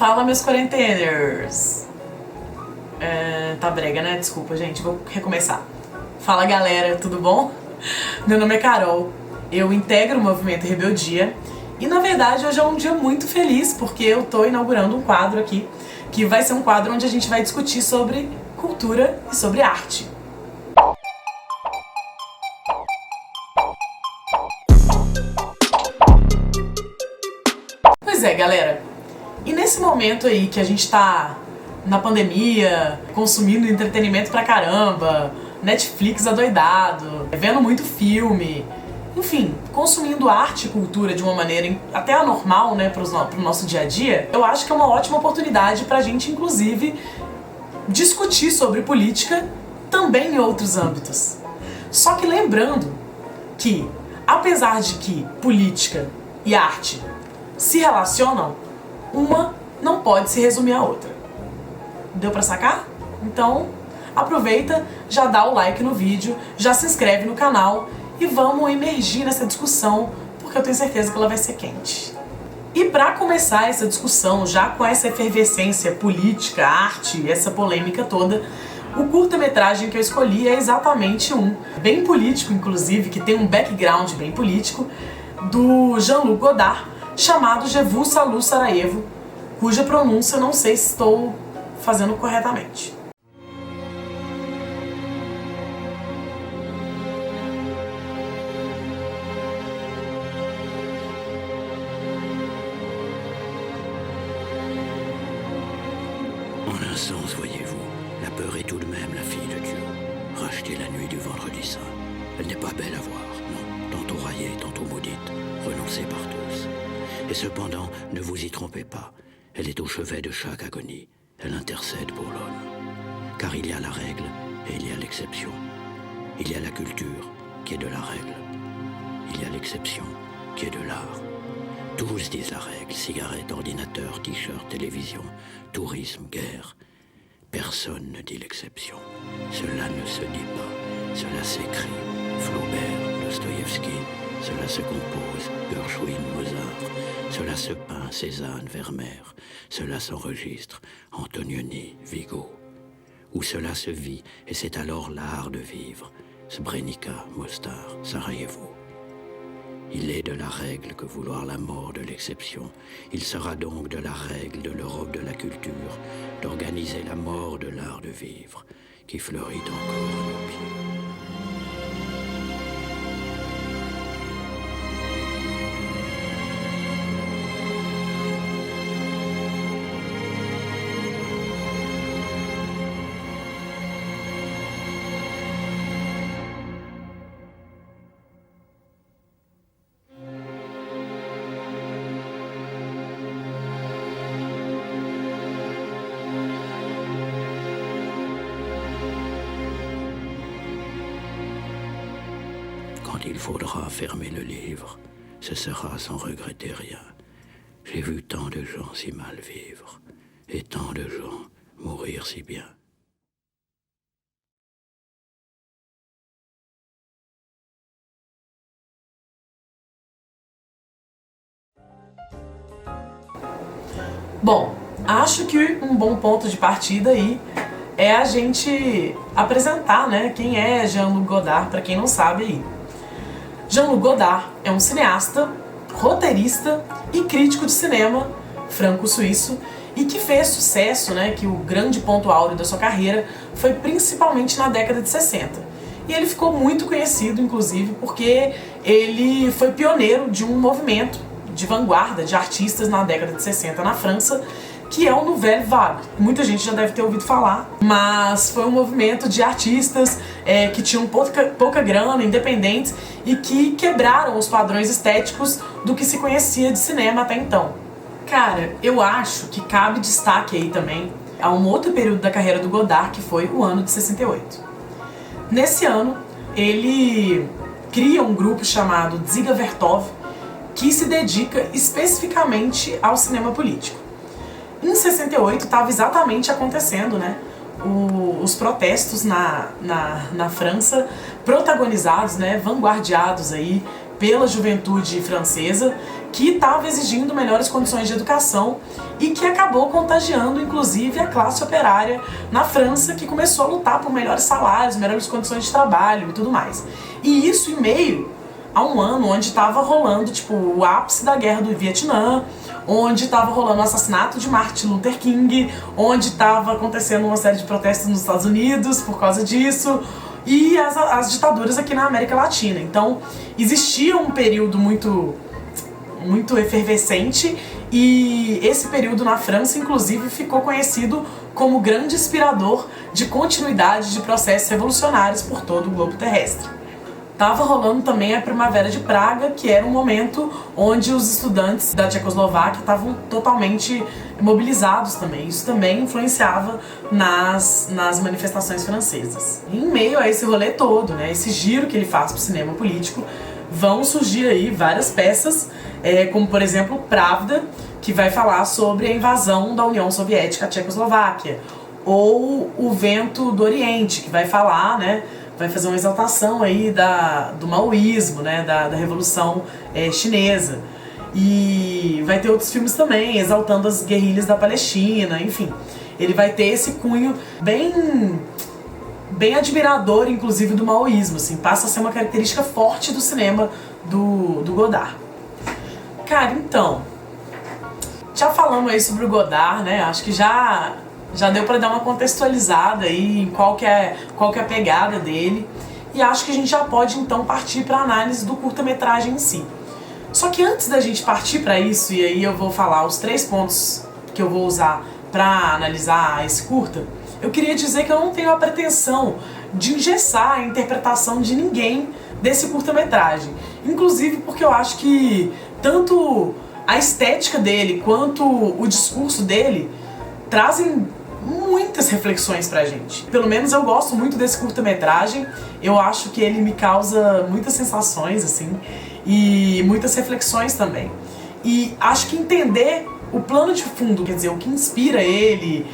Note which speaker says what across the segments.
Speaker 1: Fala, meus quarenteners! Tá brega, né? Desculpa, gente, vou recomeçar. Fala, galera, tudo bom? Meu nome é Carol, eu integro o Movimento Rebeldia e, na verdade, hoje é um dia muito feliz porque eu tô inaugurando um quadro aqui que vai ser um quadro onde a gente vai discutir sobre cultura e sobre arte. Pois é, galera, e nesse momento aí que a gente tá na pandemia, consumindo entretenimento pra caramba, Netflix adoidado, vendo muito filme, enfim, consumindo arte e cultura de uma maneira até anormal, né, pro nosso dia a dia, eu acho que é uma ótima oportunidade pra gente, inclusive, discutir sobre política também em outros âmbitos. Só que lembrando que, apesar de que política e arte se relacionam, uma não pode se resumir à outra. Deu pra sacar? Então, aproveita, já dá o like no vídeo, já se inscreve no canal e vamos emergir nessa discussão, porque eu tenho certeza que ela vai ser quente. E pra começar essa discussão, já com essa efervescência política, arte, essa polêmica toda, o curta-metragem que eu escolhi é exatamente um, bem político inclusive, que tem um background bem político, do Jean-Luc Godard, chamado Je vous salue Sarajevo, cuja pronúncia eu não sei se estou fazendo corretamente.
Speaker 2: En un sens, voyez-vous, la peur est tout de même la fille de Dieu, rachetée la nuit du vendredi saint. Elle n'est pas belle à voir, non, tantôt raillée, tantôt maudite, renoncée par tous. Et cependant, ne vous y trompez pas, elle est au chevet de chaque agonie, elle intercède pour l'homme. Car il y a la règle et il y a l'exception. Il y a la culture qui est de la règle. Il y a l'exception qui est de l'art. Tous disent la règle, cigarettes, ordinateur, t-shirt, télévision, tourisme, guerre. Personne ne dit l'exception. Cela ne se dit pas, cela s'écrit. Flaubert, Dostoïevski, cela se compose, Gershwin, Mozart, cela se peint, Cézanne, Vermeer, cela s'enregistre, Antonioni, Vigo. Où cela se vit, et c'est alors l'art de vivre, Srebrenica, Mostar, Sarajevo. Il est de la règle que vouloir la mort de l'exception. Il sera donc de la règle de l'Europe de la culture, d'organiser la mort de l'art de vivre, qui fleurit encore à nos pieds. Quand il faudra fermer le livre, ce sera sans regretter rien. J'ai vu tant de gens si mal vivre, et tant de gens mourir si bien.
Speaker 1: Bom, acho que um bom ponto de partida aí é a gente apresentar, né, quem é Jean-Luc Godard, para quem não sabe aí. Jean-Luc Godard é um cineasta, roteirista e crítico de cinema franco-suíço e que fez sucesso, né, que o grande ponto áureo da sua carreira foi principalmente na década de 60. E ele ficou muito conhecido, inclusive, porque ele foi pioneiro de um movimento de vanguarda de artistas na década de 60 na França, que é o Nouvelle Vague. Muita gente já deve ter ouvido falar, mas foi um movimento de artistas que tinham pouca grana, independentes, e que quebraram os padrões estéticos do que se conhecia de cinema até então. Cara, eu acho que cabe destaque aí também a um outro período da carreira do Godard, que foi o ano de 68. Nesse ano, ele cria um grupo chamado Dziga Vertov, que se dedica especificamente ao cinema político. Em 68 estava exatamente acontecendo, né, os protestos na França, protagonizados, né, vanguardeados aí pela juventude francesa, que estava exigindo melhores condições de educação e que acabou contagiando, inclusive, a classe operária na França, que começou a lutar por melhores salários, melhores condições de trabalho e tudo mais. E isso em meio a um ano onde estava rolando, tipo, o ápice da guerra do Vietnã, onde estava rolando o assassinato de Martin Luther King, onde estava acontecendo uma série de protestos nos Estados Unidos por causa disso, e as ditaduras aqui na América Latina. Então, existia um período muito efervescente, e esse período na França, inclusive, ficou conhecido como grande inspirador de continuidade de processos revolucionários por todo o globo terrestre. Tava rolando também a Primavera de Praga, que era um momento onde os estudantes da Tchecoslováquia estavam totalmente mobilizados também. Isso também influenciava nas manifestações francesas. E em meio a esse rolê todo, né, esse giro que ele faz pro cinema político, vão surgir aí várias peças, como por exemplo Pravda, que vai falar sobre a invasão da União Soviética à Tchecoslováquia, ou O Vento do Oriente, que vai falar, né, vai fazer uma exaltação aí do maoísmo, né, da Revolução Chinesa. E vai ter outros filmes também, exaltando as guerrilhas da Palestina, enfim. Ele vai ter esse cunho bem admirador, inclusive, do maoísmo, assim. Passa a ser uma característica forte do cinema do Godard. Cara, então, já falamos aí sobre o Godard, né, acho que já deu pra dar uma contextualizada aí em qual que é a pegada dele. E acho que a gente já pode então partir para a análise do curta-metragem em si. Só que antes da gente partir para isso, e aí eu vou falar os 3 pontos que eu vou usar para analisar esse curta, eu queria dizer que eu não tenho a pretensão de engessar a interpretação de ninguém desse curta-metragem. Inclusive porque eu acho que tanto a estética dele quanto o discurso dele trazem muitas reflexões pra gente. Pelo menos eu gosto muito desse curta-metragem. Eu acho que ele me causa muitas sensações, assim, e muitas reflexões também. E acho que entender o plano de fundo, quer dizer, o que inspira ele,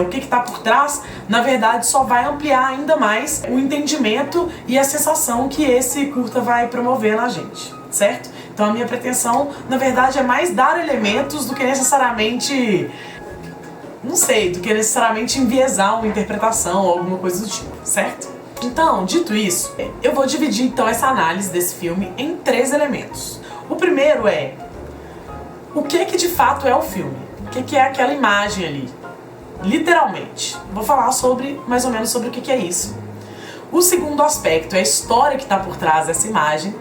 Speaker 1: o que tá por trás, na verdade só vai ampliar ainda mais o entendimento e a sensação que esse curta vai promover na gente, certo? Então a minha pretensão, na verdade, é mais dar elementos do que necessariamente... não sei, do que necessariamente enviesar uma interpretação ou alguma coisa do tipo, certo? Então, dito isso, eu vou dividir então essa análise desse filme em 3 elementos. O primeiro é o que de fato é o filme, o que é aquela imagem ali, literalmente. Vou falar mais ou menos sobre o que é isso. O segundo aspecto é a história que está por trás dessa imagem,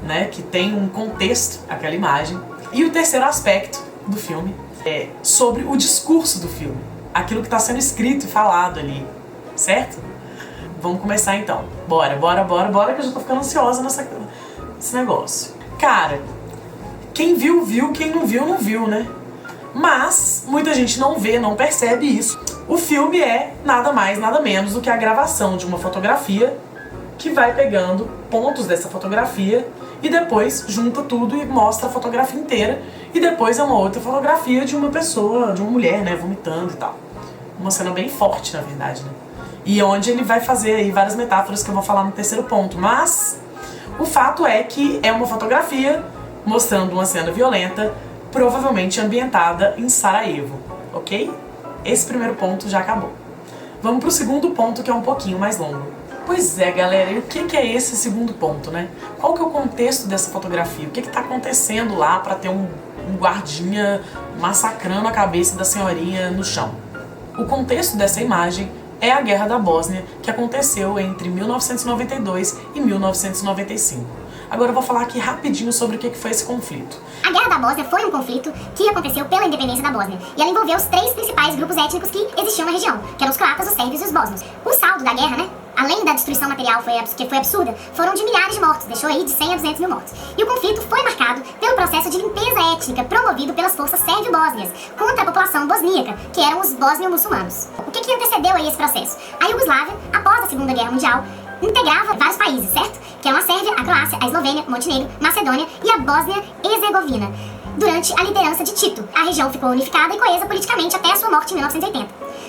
Speaker 1: né, que tem um contexto, aquela imagem. E o terceiro aspecto do filme é sobre o discurso do filme, aquilo que está sendo escrito e falado ali, certo? Vamos começar então. Bora, que eu já tô ficando ansiosa nesse negócio. Cara, quem viu, viu, quem não viu, né? Mas muita gente não vê, não percebe isso. O filme é nada mais, nada menos do que a gravação de uma fotografia que vai pegando pontos dessa fotografia e depois junta tudo e mostra a fotografia inteira. E depois é uma outra fotografia de uma pessoa, de uma mulher, né, vomitando e tal. Uma cena bem forte, na verdade, né? E onde ele vai fazer aí várias metáforas que eu vou falar no terceiro ponto. Mas o fato é que é uma fotografia mostrando uma cena violenta, provavelmente ambientada em Sarajevo, ok? Esse primeiro ponto já acabou. Vamos pro segundo ponto, que é um pouquinho mais longo. Pois é, galera, e o que é esse segundo ponto, né? Qual que é o contexto dessa fotografia? O que tá acontecendo lá pra ter um guardinha massacrando a cabeça da senhorinha no chão? O contexto dessa imagem é a Guerra da Bósnia, que aconteceu entre 1992 e 1995. Agora eu vou falar aqui rapidinho sobre o que foi esse conflito.
Speaker 3: A Guerra da Bósnia foi um conflito que aconteceu pela independência da Bósnia. E ela envolveu os 3 principais grupos étnicos que existiam na região, que eram os croatas, os sérvios e os bósnios. O saldo da guerra, né? Além da destruição material que foi absurda, foram de milhares de mortos, deixou aí de 100 a 200 mil mortos. E o conflito foi marcado pelo processo de limpeza étnica promovido pelas forças sérvio-bósnias contra a população bosníaca, que eram os bósnio-muçulmanos. O que antecedeu aí esse processo? A Iugoslávia, após a Segunda Guerra Mundial, integrava vários países, certo? Que eram a Sérvia, a Croácia, a Eslovênia, Montenegro, Macedônia e a Bósnia-Herzegovina. Durante a liderança de Tito, a região ficou unificada e coesa politicamente até a sua morte em 1980.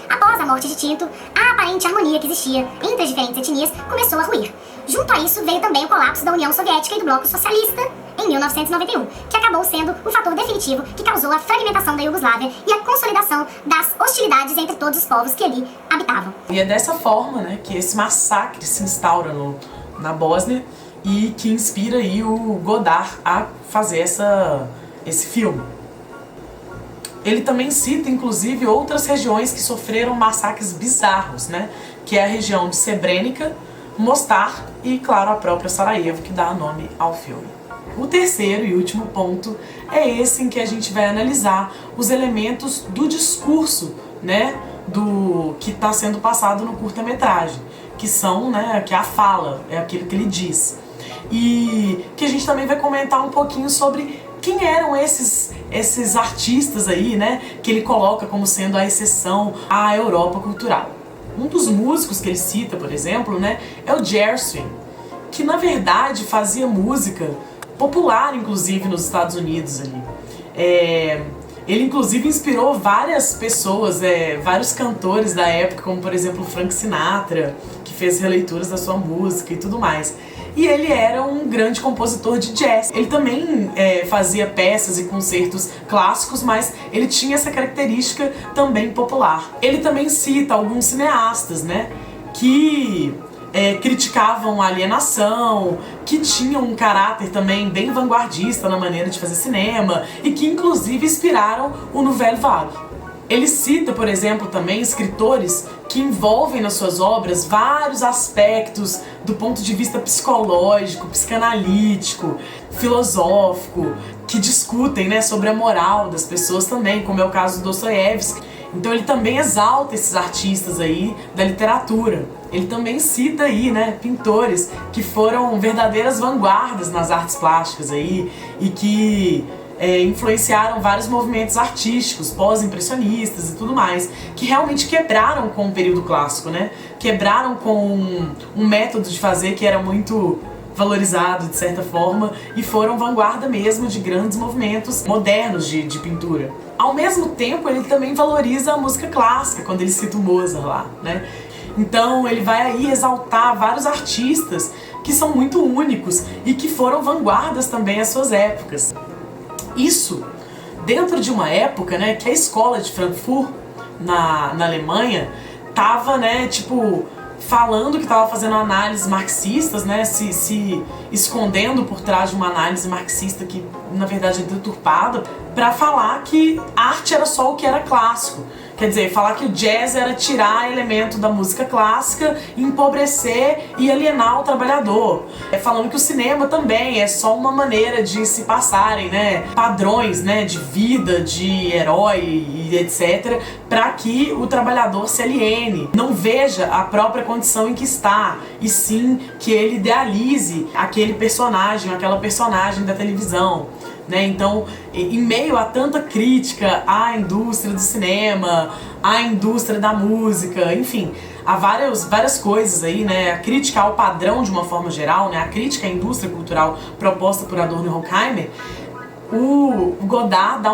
Speaker 3: Após a morte de Tito, a aparente harmonia que existia entre as diferentes etnias começou a ruir. Junto a isso veio também o colapso da União Soviética e do Bloco Socialista em em 1991, que acabou sendo o fator definitivo que causou a fragmentação da Iugoslávia e a consolidação das hostilidades entre todos os povos que ali habitavam.
Speaker 1: E é dessa forma, né, que esse massacre se instaura na Bósnia e que inspira aí o Godard a fazer esse filme. Ele também cita, inclusive, outras regiões que sofreram massacres bizarros, né, que é a região de Srebrenica, Mostar e, claro, a própria Sarajevo, que dá nome ao filme. O terceiro e último ponto é esse em que a gente vai analisar os elementos do discurso, né, do que está sendo passado no curta-metragem, que são, né, que é a fala, é aquilo que ele diz. E que a gente também vai comentar um pouquinho sobre quem eram esses artistas aí, né, que ele coloca como sendo a exceção à Europa cultural. Um dos músicos que ele cita, por exemplo, né, é o Gershwin, que na verdade fazia música popular, inclusive, nos Estados Unidos ali. Ele inclusive inspirou várias pessoas, vários cantores da época, como por exemplo Frank Sinatra, que fez releituras da sua música e tudo mais. E ele era um grande compositor de jazz. Ele também fazia peças e concertos clássicos, mas ele tinha essa característica também popular. Ele também cita alguns cineastas, né, que criticavam a alienação, que tinham um caráter também bem vanguardista na maneira de fazer cinema e que inclusive inspiraram o Nouvelle Vague. Ele cita, por exemplo, também escritores que envolvem nas suas obras vários aspectos do ponto de vista psicológico, psicanalítico, filosófico, que discutem, né, sobre a moral das pessoas também, como é o caso do Dostoiévski. Então ele também exalta esses artistas aí da literatura. Ele também cita aí, né, pintores que foram verdadeiras vanguardas nas artes plásticas aí e que influenciaram vários movimentos artísticos, pós-impressionistas e tudo mais, que realmente quebraram com o período clássico, né? Quebraram com um método de fazer que era muito valorizado de certa forma e foram vanguarda mesmo de grandes movimentos modernos de pintura. Ao mesmo tempo, ele também valoriza a música clássica, quando ele cita o Mozart lá, né? Então ele vai aí exaltar vários artistas que são muito únicos e que foram vanguardas também às suas épocas. Isso dentro de uma época, né, que a escola de Frankfurt, na Alemanha, tava, né, tipo, falando que estava fazendo análises marxistas, né, se escondendo por trás de uma análise marxista que, na verdade, é deturpada, para falar que arte era só o que era clássico. Quer dizer, falar que o jazz era tirar elemento da música clássica, empobrecer e alienar o trabalhador. Falando que o cinema também é só uma maneira de se passarem, né, padrões, né, de vida, de herói e etc, para que o trabalhador se aliene, não veja a própria condição em que está, e sim que ele idealize aquele personagem, aquela personagem da televisão. Né? Então, em meio a tanta crítica à indústria do cinema, à indústria da música, enfim, há várias coisas aí, né? A crítica ao padrão de uma forma geral, né? A crítica à indústria cultural proposta por Adorno e Horkheimer, o Godard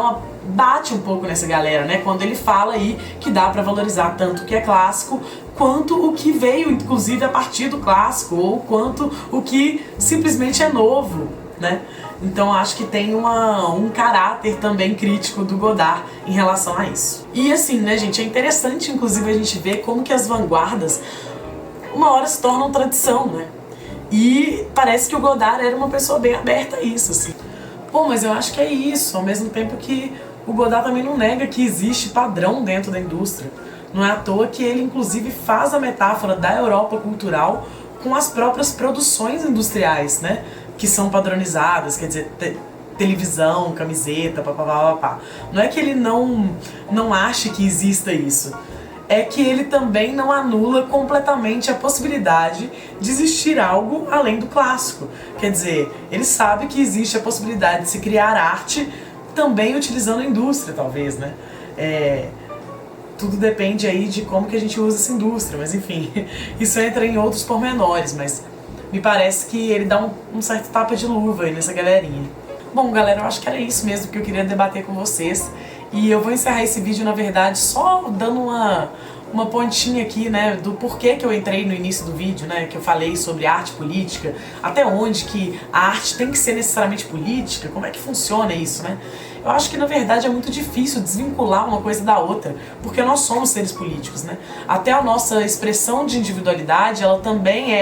Speaker 1: bate um pouco nessa galera, né? Quando ele fala aí que dá pra valorizar tanto o que é clássico quanto o que veio, inclusive, a partir do clássico, ou quanto o que simplesmente é novo, né? Então acho que tem um caráter também crítico do Godard em relação a isso. E assim, né, gente, é interessante inclusive a gente ver como que as vanguardas uma hora se tornam tradição, né? E parece que o Godard era uma pessoa bem aberta a isso, assim. Pô, mas eu acho que é isso, ao mesmo tempo que o Godard também não nega que existe padrão dentro da indústria. Não é à toa que ele inclusive faz a metáfora da Europa cultural com as próprias produções industriais, né? Que são padronizadas, quer dizer, televisão, camiseta, papapá. Não é que ele não ache que exista isso. É que ele também não anula completamente a possibilidade de existir algo além do clássico. Quer dizer, ele sabe que existe a possibilidade de se criar arte também utilizando a indústria, talvez, né? Tudo depende aí de como que a gente usa essa indústria, mas enfim, isso entra em outros pormenores, mas me parece que ele dá um certo tapa de luva aí nessa galerinha. Bom, galera, eu acho que era isso mesmo que eu queria debater com vocês. E eu vou encerrar esse vídeo, na verdade, só dando uma pontinha aqui, né, do porquê que eu entrei no início do vídeo, né, que eu falei sobre arte política, até onde que a arte tem que ser necessariamente política, como é que funciona isso, né? Eu acho que na verdade é muito difícil desvincular uma coisa da outra, porque nós somos seres políticos, né? Até a nossa expressão de individualidade, ela também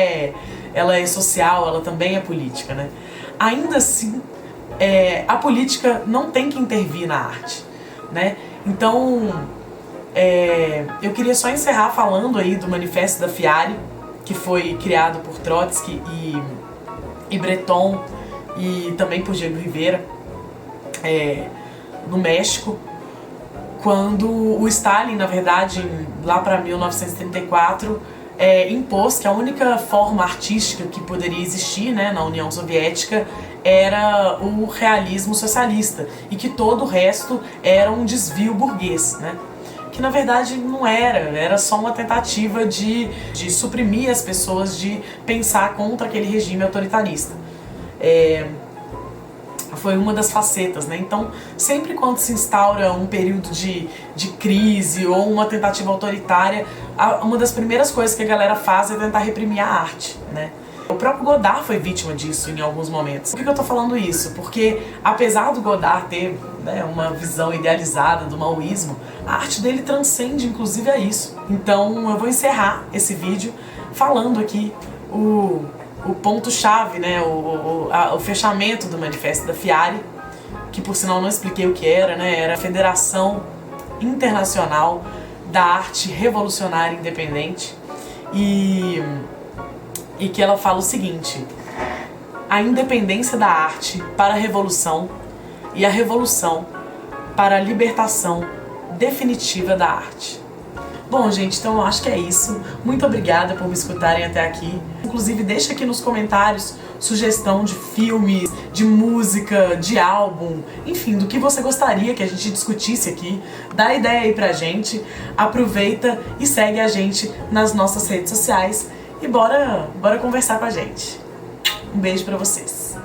Speaker 1: ela é social, ela também é política, né? Ainda assim, a política não tem que intervir na arte, né? Então, eu queria só encerrar falando aí do Manifesto da Fiare, que foi criado por Trotsky e Breton e também por Diego Rivera, no México, quando o Stalin, na verdade, lá para 1934, impôs que a única forma artística que poderia existir, né, na União Soviética era o realismo socialista e que todo o resto era um desvio burguês, né? Que na verdade não era só uma tentativa de suprimir as pessoas de pensar contra aquele regime autoritarista. Foi uma das facetas, né? Então, sempre quando se instaura um período de crise ou uma tentativa autoritária, uma das primeiras coisas que a galera faz é tentar reprimir a arte, né? O próprio Godard foi vítima disso em alguns momentos. Por que eu tô falando isso? Porque, apesar do Godard ter, né, uma visão idealizada do maoísmo, a arte dele transcende inclusive a isso. Então, eu vou encerrar esse vídeo falando aqui o ponto-chave, né, o fechamento do Manifesto da Fiare, que por sinal não expliquei o que era, né, era a Federação Internacional da Arte Revolucionária Independente, e que ela fala o seguinte: a independência da arte para a revolução e a revolução para a libertação definitiva da arte. Bom, gente, então eu acho que é isso. Muito obrigada por me escutarem até aqui. Inclusive, deixa aqui nos comentários sugestão de filmes, de música, de álbum, enfim, do que você gostaria que a gente discutisse aqui. Dá ideia aí pra gente, aproveita e segue a gente nas nossas redes sociais e bora conversar com a gente. Um beijo pra vocês.